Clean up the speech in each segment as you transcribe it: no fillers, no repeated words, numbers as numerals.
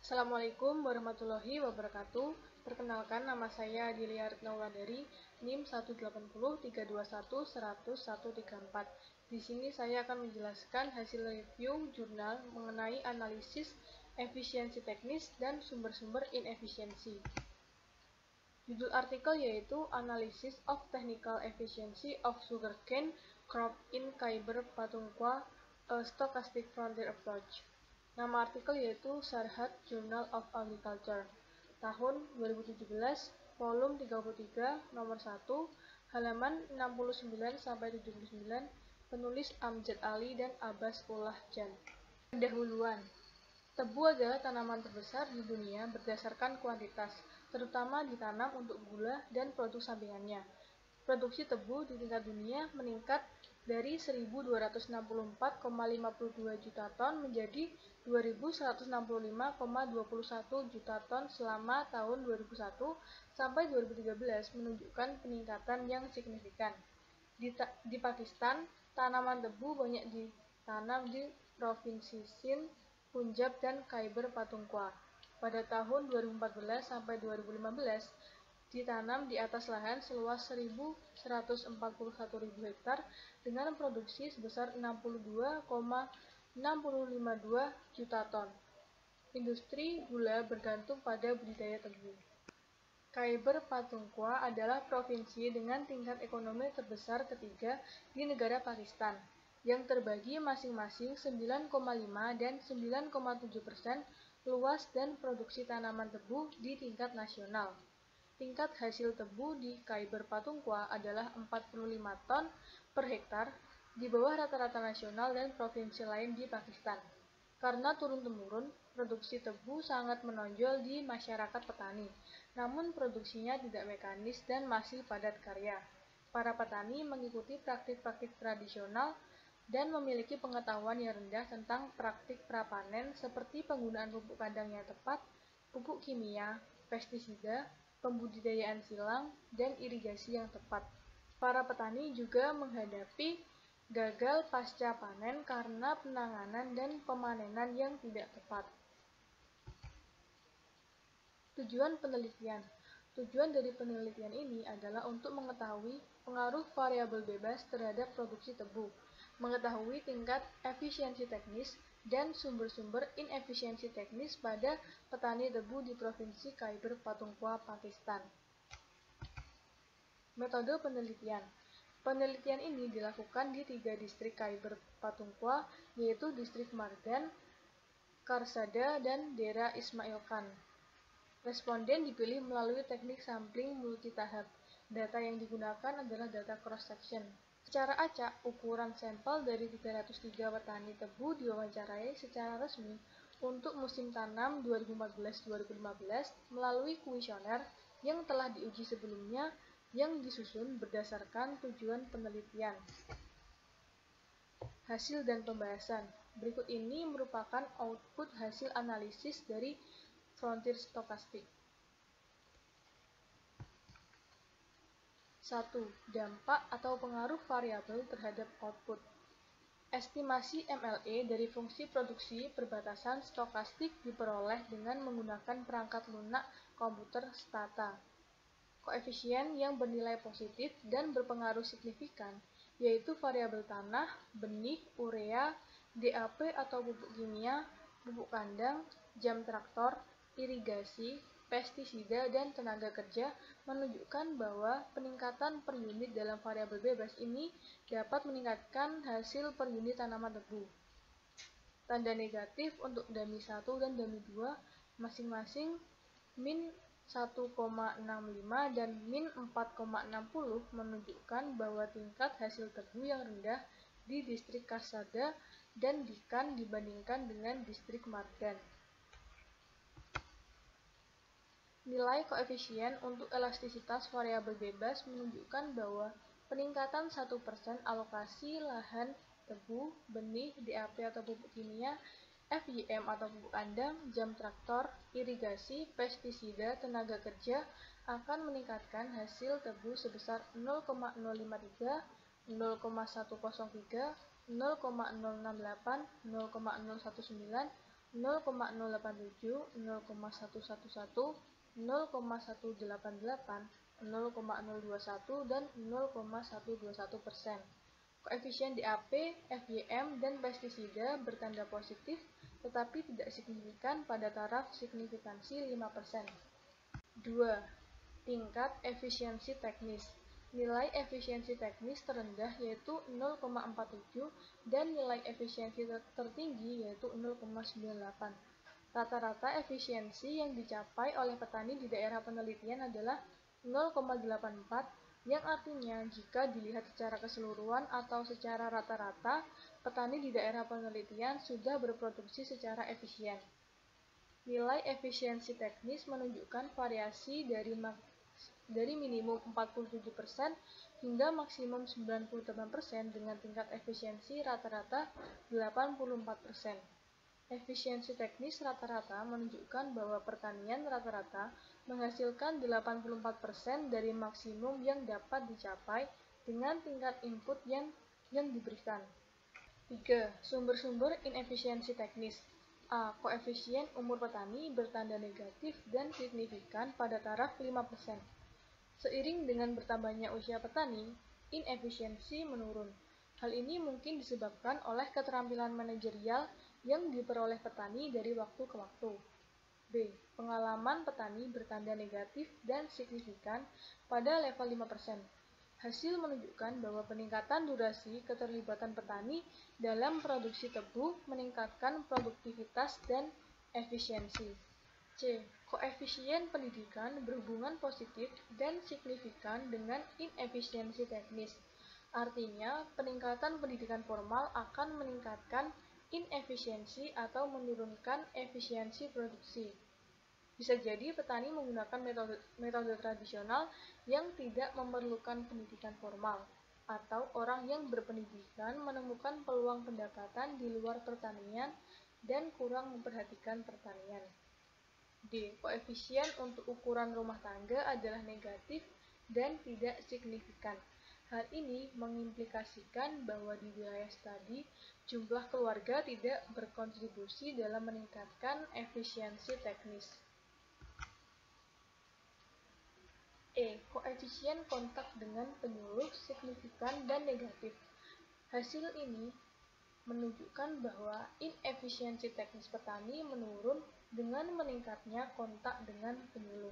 Assalamualaikum warahmatullahi wabarakatuh. Perkenalkan, nama saya Dilia Retnawulandari, NIM 18032110134. Di sini saya akan menjelaskan hasil review jurnal mengenai analisis efisiensi teknis dan sumber-sumber inefisiensi. Judul artikel yaitu Analysis of Technical Efficiency of Sugarcane Crop in Khyber Pakhtunkhwa, a Stochastic Frontier Approach. Nama artikel yaitu Sarhad Journal of Agriculture, tahun 2017, volume 33, nomor 1, halaman 69-79, penulis Amjad Ali dan Abbas Ullah Jan. Pendahuluan. Tebu adalah tanaman terbesar di dunia berdasarkan kuantitas, terutama ditanam untuk gula dan produk sampingannya. Produksi tebu di tingkat dunia meningkat dari 1.264,52 juta ton menjadi 2.165,21 juta ton selama tahun 2001 sampai 2013, menunjukkan peningkatan yang signifikan. Di Pakistan, tanaman tebu banyak ditanam di Provinsi Sindh, Punjab, dan Khyber Pakhtunkhwa. Pada tahun 2014 sampai 2015, ditanam di atas lahan seluas 1.141.000 hektar dengan produksi sebesar 62,652 juta ton. Industri gula bergantung pada budidaya tebu. Khyber Pakhtunkhwa adalah provinsi dengan tingkat ekonomi terbesar ketiga di negara Pakistan, yang terbagi masing-masing 9,5 dan 9,7% luas dan produksi tanaman tebu di tingkat nasional. Tingkat hasil tebu di Khyber Pakhtunkhwa adalah 45 ton per hektar, di bawah rata-rata nasional dan provinsi lain di Pakistan. Karena turun-temurun, produksi tebu sangat menonjol di masyarakat petani, namun produksinya tidak mekanis dan masih padat karya. Para petani mengikuti praktik-praktik tradisional dan memiliki pengetahuan yang rendah tentang praktik prapanen seperti penggunaan pupuk kandang yang tepat, pupuk kimia, pestisida, pembudidayaan silang, dan irigasi yang tepat. Para petani juga menghadapi gagal pasca panen karena penanganan dan pemanenan yang tidak tepat. Tujuan penelitian. Tujuan dari penelitian ini adalah untuk mengetahui pengaruh variabel bebas terhadap produksi tebu, mengetahui tingkat efisiensi teknis dan sumber-sumber inefisiensi teknis pada petani tebu di Provinsi Khyber Pakhtunkhwa, Pakistan. Metode penelitian. Penelitian ini dilakukan di 3 distrik Khyber Pakhtunkhwa, yaitu distrik Mardan, Karsada, dan Dera Ismail Khan. Responden dipilih melalui teknik sampling multitahap. Data yang digunakan adalah data cross-section. Secara acak, ukuran sampel dari 303 petani tebu diwawancarai secara resmi untuk musim tanam 2014-2015 melalui kuesioner yang telah diuji sebelumnya yang disusun berdasarkan tujuan penelitian. Hasil dan pembahasan. Berikut ini merupakan output hasil analisis dari Frontier Stochastic. 1. Dampak atau pengaruh variabel terhadap output. Estimasi MLE dari fungsi produksi perbatasan stokastik diperoleh dengan menggunakan perangkat lunak komputer Stata. Koefisien yang bernilai positif dan berpengaruh signifikan, yaitu variabel tanah, benih, urea, DAP atau pupuk kimia, pupuk kandang, jam traktor, irigasi, pestisida, dan tenaga kerja menunjukkan bahwa peningkatan per unit dalam variabel bebas ini dapat meningkatkan hasil per unit tanaman tebu. Tanda negatif untuk DAMI 1 dan DAMI 2 masing-masing min 1,65 dan min 4,60 menunjukkan bahwa tingkat hasil tebu yang rendah di distrik Karsada dan Dikan dibandingkan dengan distrik Mardan. Nilai koefisien untuk elastisitas variabel bebas menunjukkan bahwa peningkatan 1% alokasi lahan tebu, benih, DAP atau pupuk kimia, FYM atau pupuk kandang, jam traktor, irigasi, pestisida, tenaga kerja akan meningkatkan hasil tebu sebesar 0,053, 0,103, 0,068, 0,019, 0,087, 0,111, 0,188, 0,021, dan 0,121%. Koefisien DAP, FYM, dan pestisida bertanda positif tetapi tidak signifikan pada taraf signifikansi 5%. 2. Tingkat efisiensi teknis. Nilai efisiensi teknis terendah yaitu 0,47 dan nilai efisiensi tertinggi yaitu 0,98. Rata-rata efisiensi yang dicapai oleh petani di daerah penelitian adalah 0,84, yang artinya jika dilihat secara keseluruhan atau secara rata-rata, petani di daerah penelitian sudah berproduksi secara efisien. Nilai efisiensi teknis menunjukkan variasi dari minimum 47% hingga maksimum 98% dengan tingkat efisiensi rata-rata 84%. Efisiensi teknis rata-rata menunjukkan bahwa pertanian rata-rata menghasilkan 84% dari maksimum yang dapat dicapai dengan tingkat input yang diberikan. 3. Sumber-sumber inefisiensi teknis. A. Koefisien umur petani bertanda negatif dan signifikan pada taraf 5%. Seiring dengan bertambahnya usia petani, inefisiensi menurun. Hal ini mungkin disebabkan oleh keterampilan manajerial yang diperoleh petani dari waktu ke waktu. B. Pengalaman petani bertanda negatif dan signifikan pada level 5%. Hasil menunjukkan bahwa peningkatan durasi keterlibatan petani dalam produksi tebu meningkatkan produktivitas dan efisiensi. C. Koefisien pendidikan berhubungan positif dan signifikan dengan inefisiensi teknis. Artinya, peningkatan pendidikan formal akan meningkatkan inefisiensi atau menurunkan efisiensi produksi. Bisa jadi petani menggunakan metode tradisional yang tidak memerlukan pendidikan formal, atau orang yang berpendidikan menemukan peluang pendapatan di luar pertanian dan kurang memperhatikan pertanian. D. Koefisien untuk ukuran rumah tangga adalah negatif dan tidak signifikan. Hal ini mengimplikasikan bahwa di wilayah studi, jumlah keluarga tidak berkontribusi dalam meningkatkan efisiensi teknis. E. Koefisien kontak dengan penyuluh signifikan dan negatif. Hasil ini menunjukkan bahwa inefisiensi teknis petani menurun dengan meningkatnya kontak dengan penyuluh.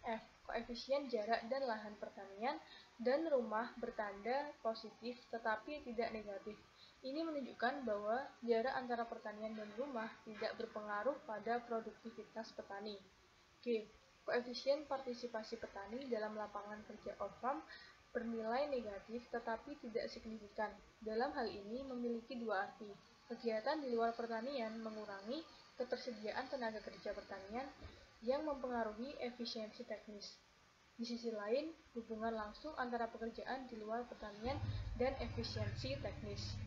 F. Koefisien jarak dan lahan pertanian dan rumah bertanda positif tetapi tidak negatif. Ini menunjukkan bahwa jarak antara pertanian dan rumah tidak berpengaruh pada produktivitas petani. G. Koefisien partisipasi petani dalam lapangan kerja off-farm bernilai negatif tetapi tidak signifikan. Dalam hal ini memiliki dua arti. Kegiatan di luar pertanian mengurangi ketersediaan tenaga kerja pertanian yang mempengaruhi efisiensi teknis. Di sisi lain, hubungan langsung antara pekerjaan di luar pertanian dan efisiensi teknis.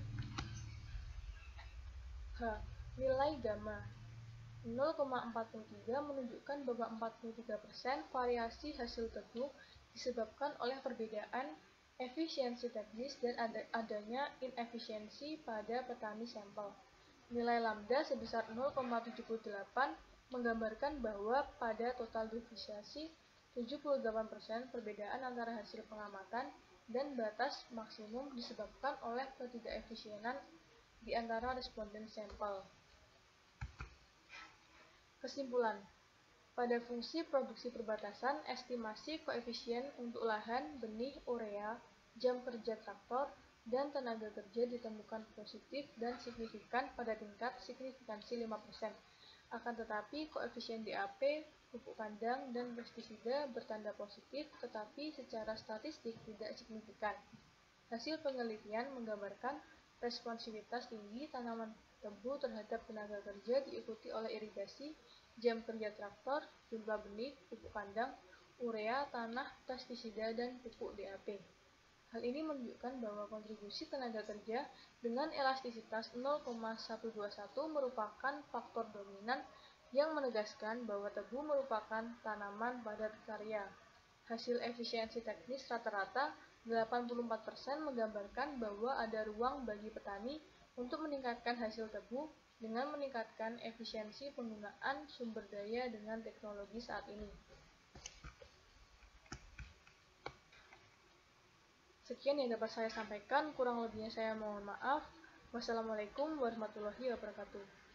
H. Nilai gamma 0,43 menunjukkan bahwa 43% variasi hasil tebu disebabkan oleh perbedaan efisiensi teknis dan adanya inefisiensi pada petani sampel. Nilai lambda sebesar 0,78 menggambarkan bahwa pada total deviasi 78% perbedaan antara hasil pengamatan dan batas maksimum disebabkan oleh ketidakefisienan di antara responden sampel. Kesimpulan, pada fungsi produksi perbatasan, estimasi koefisien untuk lahan, benih, urea, jam kerja traktor, dan tenaga kerja ditemukan positif dan signifikan pada tingkat signifikansi 5%. Akan tetapi, koefisien DAP, pupuk kandang, dan pestisida bertanda positif tetapi secara statistik tidak signifikan. Hasil penelitian menggambarkan responsivitas tinggi tanaman tebu terhadap tenaga kerja diikuti oleh irigasi, jam kerja traktor, jumlah benih, pupuk kandang, urea, tanah, pestisida, dan pupuk DAP. Hal ini menunjukkan bahwa kontribusi tenaga kerja dengan elastisitas 0,121 merupakan faktor dominan yang menegaskan bahwa tebu merupakan tanaman padat karya. Hasil efisiensi teknis rata-rata 84% menggambarkan bahwa ada ruang bagi petani untuk meningkatkan hasil tebu dengan meningkatkan efisiensi penggunaan sumber daya dengan teknologi saat ini. Sekian yang dapat saya sampaikan, kurang lebihnya saya mohon maaf. Wassalamualaikum warahmatullahi wabarakatuh.